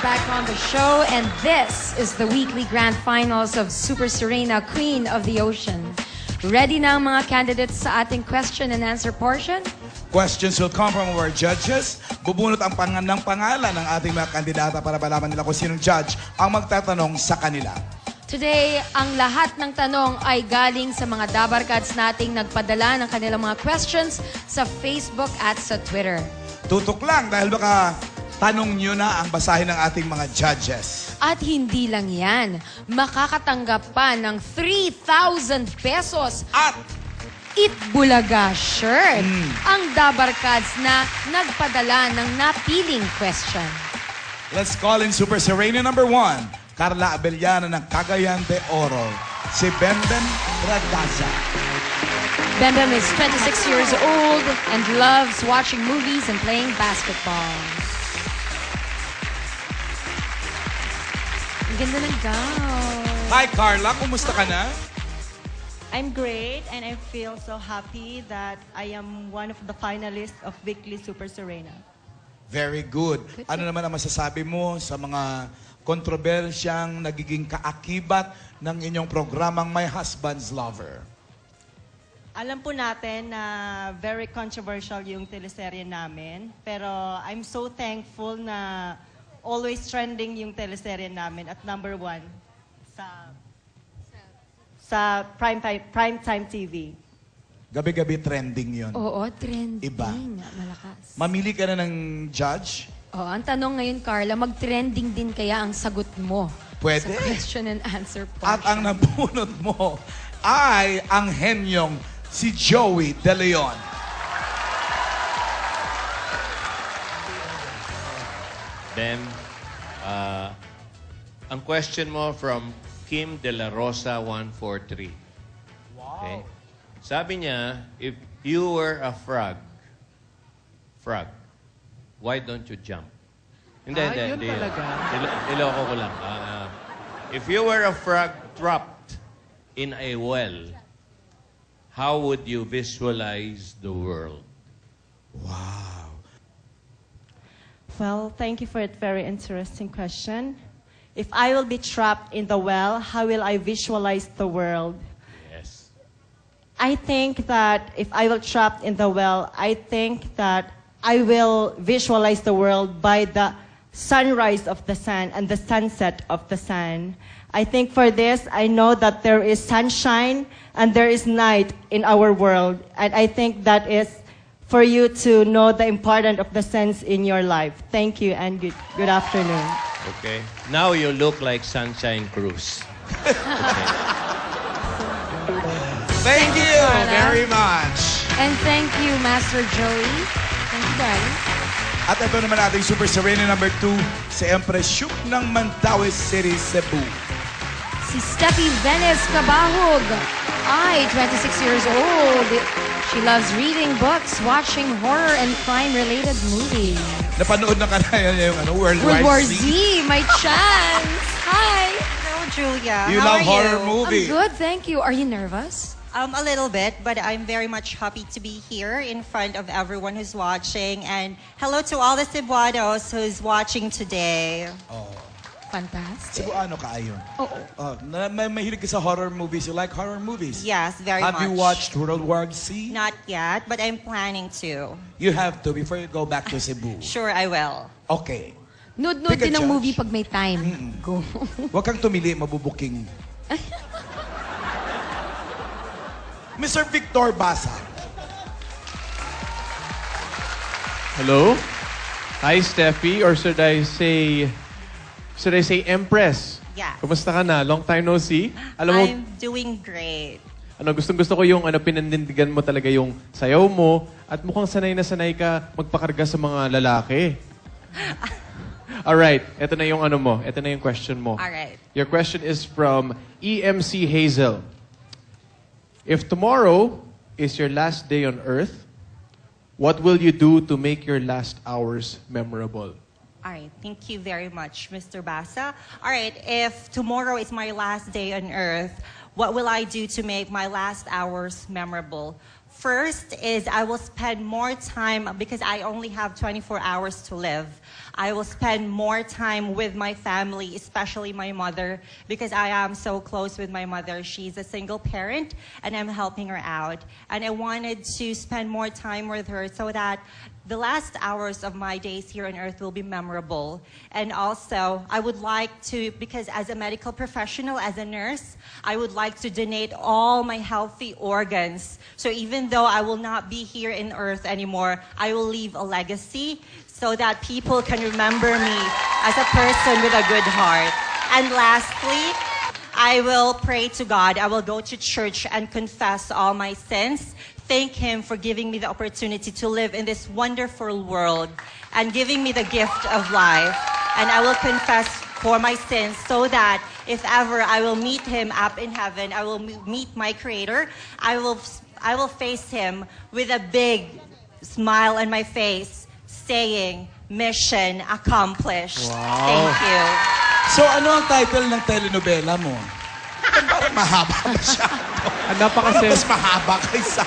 back on the show, and this is the weekly grand finals of Super Serena, Queen of the Ocean. Ready na ang mga candidates sa ating question and answer portion? Questions will come from our judges. Bubunot ang ng pangalan ng ating mga kandidata para malaman nila kung sinong judge ang magtatanong sa kanila. Today, ang lahat ng tanong ay galing sa mga dabarkads nating nagpadala ng kanilang mga questions sa Facebook at sa Twitter. Tutok lang dahil baka tanong nyo na ang basahin ng ating mga judges. At hindi lang yan, makakatanggap pa ng 3,000 pesos At Itbulaga shirt ang dabarkads na nagpadala ng napiling question. let's call in Super Serena number 1, Carla Abellana ng Cagayan de Oro, si Bemben Radaza. Bembem is 26 years old and loves watching movies and playing basketball. Ang ganda ng gown. Hi Carla, kumusta ka na? I'm great, and I feel so happy that I am one of the finalists of Weekly Super Serena. Very good. Ano naman ang masasabi mo sa mga kontrobersyang nagiging kaakibat ng inyong programang My Husband's Lover? Alam po natin na very controversial yung teleserye namin, pero I'm so thankful na always trending yung teleserye namin at number 1 sa primetime TV. Gabi-gabi trending yon. Oo, trending. Iba. Malakas. Mamili ka na ng judge? Oh, ang tanong ngayon, Carla, mag-trending din kaya ang sagot mo Pwede. sa question and answer portion. At ang nabunot mo ay ang henyong si Joey De Leon. Then, ang question mo from Kim De La Rosa 143. Wow. Okay. Sabi niya, if you were a frog, why don't you jump? Hindi. Iloko ko lang. If you were a frog trapped in a well, how would you visualize the world? Wow. Well, thank you for that very interesting question. If I will be trapped in the well, how will I visualize the world? Yes. I think that if I will trapped in the well, I think that I will visualize the world by the sunrise of the sun and the sunset of the sun. I think for this, I know that there is sunshine and there is night in our world. And I think that is for you to know the importance of the sense in your life. Thank you and good afternoon. Okay. Now you look like Sunshine Cruz. Thank you Carla. very much. And thank you, Master Joey. Thank you, darling. At ito naman ating Super Serena number 2, si Empress Shuk ng Mandaue City, Cebu. Si Steffi Venice Cabahog ay 26 years old. She loves reading books, watching horror and crime-related movies. Napanood na ka na yung World War Z, my chance. Hi. Hello, Julia. You How love are horror you? movie. I'm good, thank you. Are you nervous? A little bit, but I'm very much happy to be here in front of everyone who's watching. And hello to all the Cebuanos who's watching today. Fantastic. Cebuano ka ayon. Oo. Mahilig ka sa horror movies. You like horror movies? Yes, very Have much. you watched World War Z? Not yet, but I'm planning to. You have to before you go back to Cebu. Sure, I will. Okay. Nood-nood Pick a din ng judge. movie pag may time. Go. Huwag kang tumili, mabubuking. Mr. Victor Basa. Hello? Hi, Steffi, or should I say Empress? Yes. Kumusta ka na? Long time no see. Alam mo, I'm doing great. gustong-gusto ko yung pinanindigan mo talaga yung sayaw mo at mukhang sanay na sanay ka magpakarga sa mga lalaki. Alright, eto na yung eto na yung question mo. All right. Your question is from EMC Hazel. If tomorrow is your last day on Earth, what will you do to make your last hours memorable? All right, thank you very much, Mr. Basa. All right, if tomorrow is my last day on Earth, what will I do to make my last hours memorable? First is I will spend more time, because I only have 24 hours to live. I will spend more time with my family, especially my mother, because I am so close with my mother. She's a single parent, and I'm helping her out. And I wanted to spend more time with her so that the last hours of my days here on earth will be memorable. And also, I would like to, because as a medical professional, as a nurse, I would like to donate all my healthy organs. So even though I will not be here in earth anymore, I will leave a legacy so that people can remember me as a person with a good heart. And lastly, I will pray to God. I will go to church and confess all my sins. Thank Him for giving me the opportunity to live in this wonderful world and giving me the gift of life. And I will confess for my sins so that if ever I will meet Him up in heaven, I will meet my Creator, I will face Him with a big smile on my face saying, mission accomplished. Wow. Thank you. So ano ang title ng telenovela mo? Parang mahaba masyado. Napaka-self. Mas mahaba kaysa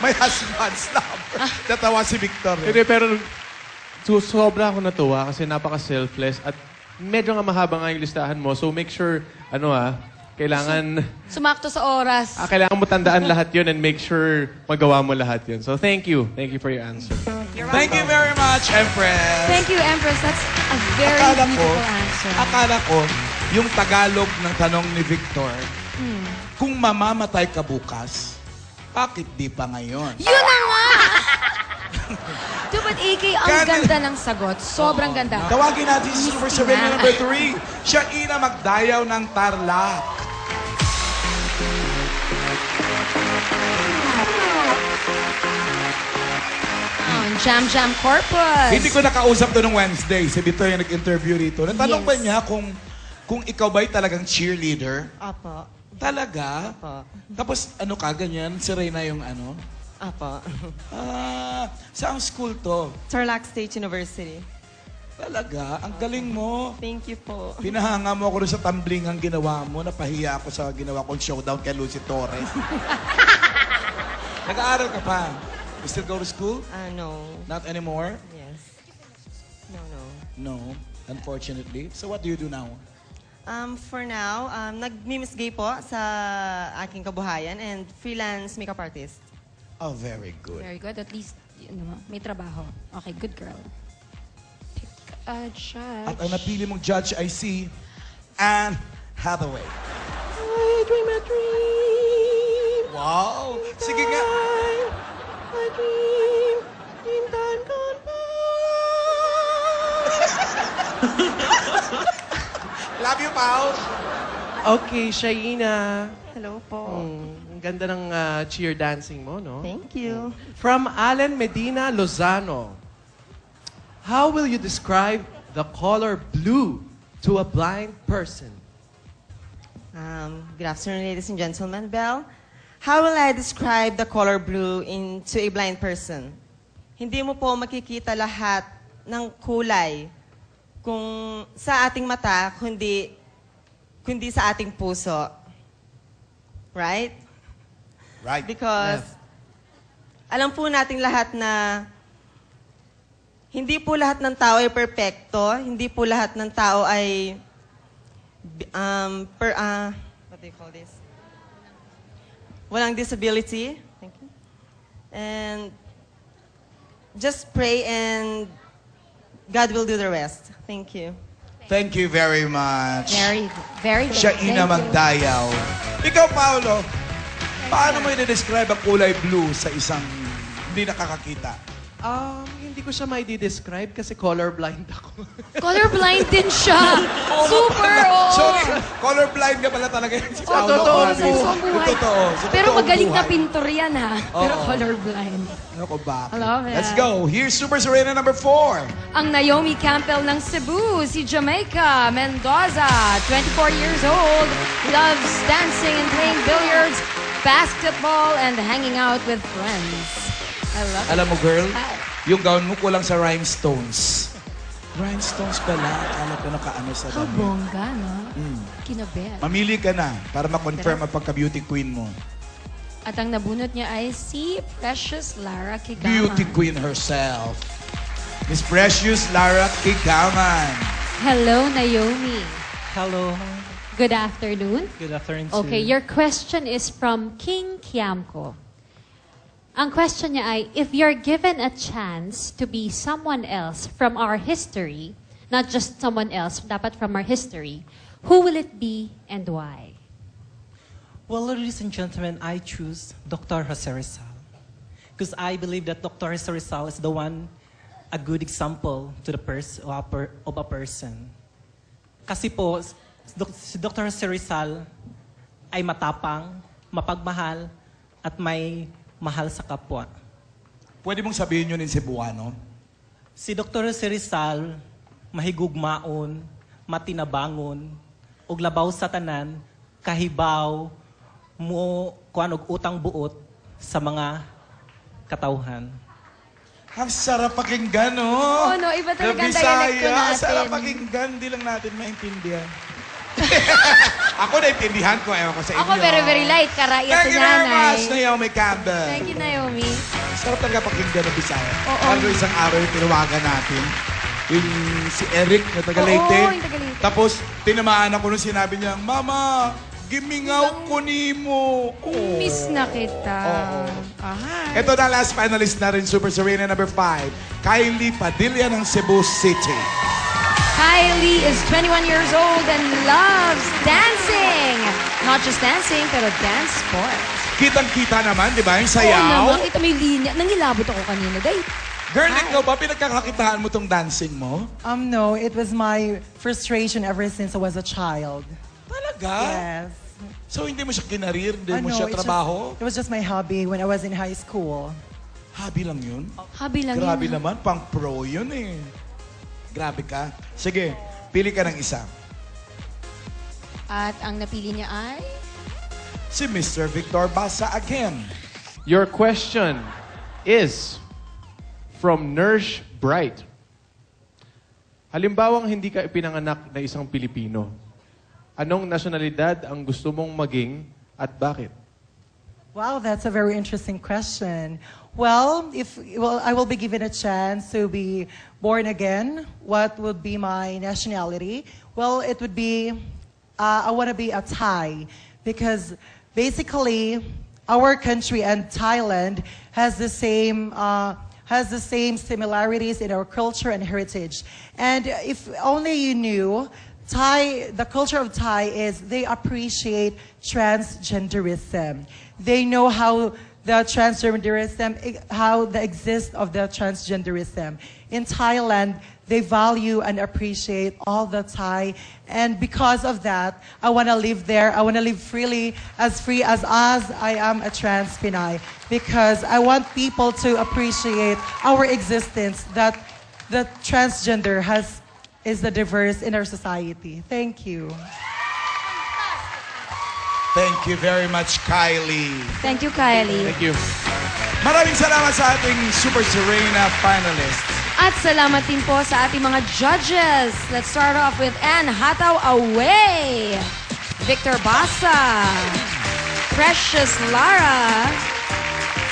My Husband's Lover. Natawa si Victor. Hindi, pero sobra ako natuwa kasi napaka-selfless at medyo nga mahaba nga yung listahan mo. So make sure, kailangan... Sumakto sa oras. Kailangan mo tandaan lahat yun and make sure magawa mo lahat yun. So thank you. Thank you for your answer. Thank you very much, Empress. Thank you, Empress. That's a very beautiful answer. Akala ko, yung Tagalog ng tanong ni Victor, kung mamamatay ka bukas, bakit di pa ngayon? Yun na nga! But AK, ang ganda ng sagot. Sobrang ganda. Tawagin natin si Super Serena number 3. Siya Ina Magdayaw ng Tarlac. Jam Jam Corpus. Hindi ko nakausap to nung Wednesday. Si Victor yung nag-interview rito. Natanong ba niya kung ikaw ba'y talagang cheerleader? Apo. Talaga? Apo. Tapos ano ka, ganyan? Si Reyna yung ano? Apo. Saan school to? Tarlac State University. Talaga? Ang galing mo. Thank you po. Pinahanga mo ako doon sa tumbling ang ginawa mo. Napahiya ako sa ginawa kong showdown kay Lucy Torres. Nag-aaral ka pa? You still go to school? No. Not anymore? Yes. No. No, unfortunately. So what do you do now? For now, nag-mimisgay po sa aking kabuhayan and freelance makeup artist. Oh, very good. Very good. At least, may trabaho. Okay, good girl. Pick a judge. At ang napili mong judge ay si Anne Hathaway. I dream a dream. Wow! Sige nga. I dream in time gone by. Love you, Pao. Okay, Shaina. Hello po. Ang ganda ng cheer dancing mo, no? Thank you. From Allen Medina Lozano. How will you describe the color blue to a blind person? Good afternoon, ladies and gentlemen. Belle, how will I describe the color blue to a blind person? Hindi mo po makikita lahat ng kulay kung sa ating mata, kundi sa ating puso. Right? Right. Because alam po nating lahat na hindi po lahat ng tao ay perpekto, hindi po lahat ng tao ay what do you call this? Walang disability. Thank you. And just pray and God will do the rest. Thank you. Thank you very much. Very good. Siya Ina Thank you. Magdayaw. Ikaw, Paolo, paano mo i-describe ang kulay blue sa isang hindi nakakakita? Hindi ko siya may describe kasi colorblind ako. Colorblind din siya. Super, oo. Sorry, colorblind ka pala talaga yan si Paolo. totoo Kasi po. Sa buhay. Totoo. Sa Pero totoong magaling na buhay. pintor yan, ha? Pero Oo. colorblind. Ano ko, bakit? I love it. Let's go. Here's Super Serena number 4. Ang Naomi Campbell ng Cebu, si Jamaica Mendoza, 24 years old, loves dancing and playing billiards, basketball, and hanging out with friends. I love it. Alam mo, girl, Hi. yung gown mo kulang sa rhinestones. Rhinestones pala. Akala ko nakaano sa How damit. bongga, no? Kinabet. Mamili ka na para ma-confirm ang pagka-beauty queen mo. At ang nabunot niya ay si Precious Lara Kigaman. Beauty queen herself. Miss Precious Lara Kigaman. Hello, Naomi. Hello. Good afternoon. Good afternoon. too. Okay, your question is from King Kiamko. Ang question niya ay, if you're given a chance to be someone else from our history, not just someone else, dapat from our history, who will it be and why? Well, ladies and gentlemen, I choose Dr. Jose Rizal. Because I believe that Dr. Jose Rizal is the one, a good example to the of a person. Kasi po, si Dr. Jose Rizal ay matapang, mapagmahal, at may mahal sa kapwa. Pwede mong sabihin yun in Cebuano? Si Dr. Jose Rizal, mahigugmaon, matinabangon, ug labaw sa tanan, kahibaw, mo kuan og utang buot sa mga katawhan. Ang sarap pakinggan, no? Oo, no? Iba talaga ang The dialect ko Bisaya, natin. sarap pakinggan. Di lang natin maintindihan. Ako naintindihan ko, ewan ko sa inyo. Ako very light. Karaya sa Thank you very nanay. much, Naomi Campbell. Thank you, Naomi. Sarap talaga pakinggan ng Bisaya. Oo. Lalo isang araw yung tinawagan natin. Yung si Eric na taga Leyte. Oo, yung taga Leyte. Tapos, tinamaan ako nung sinabi niya, Mama, gimingaw ko ni mo. Oh. Miss na kita. Oo. Aha. Ito na last finalist na rin, Super Serena number 5, Kylie Padilla ng Cebu City. Kylie is 21 years old and loves dancing. Not just dancing, pero dance sports. Kitang-kita naman, di ba? Yung Oo sayaw. naman, ito may linya. Nangilabot ako kanina, day. Girl, ikaw ba pinagkakakitaan mo tong dancing mo? No, it was my frustration ever since I was a child. Talaga? Yes. So hindi mo siya kinarir? Hindi mo No, siya it's trabaho? It was just my hobby when I was in high school. Hobby lang yun? Hobby lang Grabe yun. naman, pang pro yun eh. Grabe ka. Sige, pili ka ng isa. At ang napili niya ay... Si Mr. Victor Basa again. Your question is from Nersh Bright. Halimbawang hindi ka ipinanganak na isang Pilipino, anong nasyonalidad ang gusto mong maging at bakit? Wow, that's a very interesting question. Well, I will be given a chance to be born again, what would be my nationality? Well, it would be, I want to be a Thai because basically our country and Thailand has the same similarities in our culture and heritage. And if only you knew, the culture of Thai is they appreciate transgenderism. They know how the exist of the transgenderism. In Thailand, they value and appreciate all the Thai. And because of that, I want to live there. I want to live freely, as free as I am a trans Pinay. Because I want people to appreciate our existence, that the transgender is the diverse in our society. Thank you. Thank you very much, Kylie. Thank you, Kylie. Thank you. Maraming salamat sa ating Super Serena finalists. At salamat din po sa ating mga judges. Let's start off with Anne Hataw Away, Victor Basa, Precious Lara,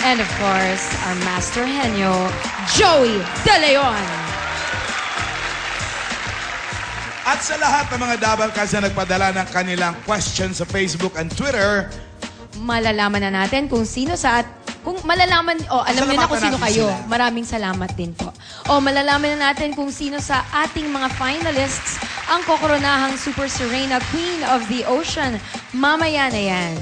and of course, our Master Henyo, Joey De Leon. At sa lahat ng mga Dabalcast na nagpadala ng kanilang questions sa Facebook and Twitter, Malalaman na natin kung sino kung malalaman, alam niyo na kung sino Salamatan kayo. natin sila. Maraming salamat din po. Malalaman na natin kung sino sa ating mga finalists ang kokoronahang Super Serena Queen of the Ocean. Mamaya na yan.